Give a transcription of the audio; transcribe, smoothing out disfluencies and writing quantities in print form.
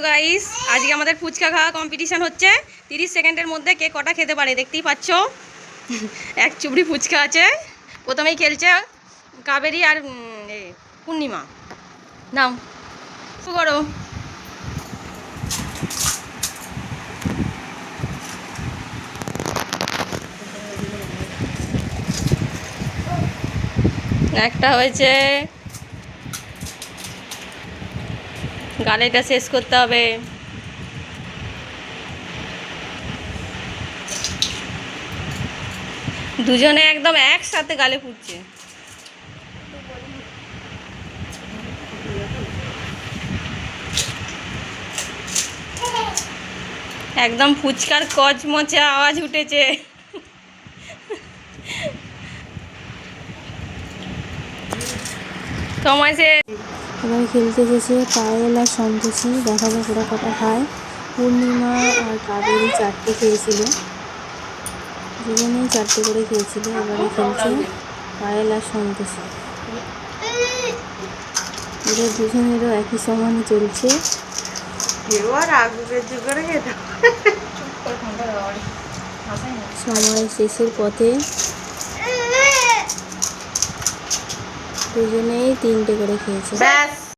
Guys, আজকে আমাদের ফুচকা খাওয়া কম্পিটিশন হচ্ছে। 30 সেকেন্ডের মধ্যে কে কটা খেতে পারে দেখতেই পাচ্ছ। এক চুবড়ি ফুচকা আছে। প্রথমেই খেলছে কাবেরী আর পূর্ণিমা। নাও শুরু করো। একটা হয়েছে, গালেটা শেষ করতে হবে। দুজনে একদম একসাথে গালে ফুটছে। একদম ফুচকার কচমচে আওয়াজ উঠেছে। সময় সে এবারে খেলতে গেছে পায়েল আর সন্তোষী। দেখা যাক ওরা কটা খায়। পূর্ণিমা আর কাবেরী 4টে খেয়েছিল, দুজনেই 4টে করে খেয়েছিল। এবারে খেলছে পায়েল আর সন্তোষী। এদের দুজনেরও একই সমানে চলছে। সময় শেষের পথে, দুজনেই 3টে করে খেয়েছে।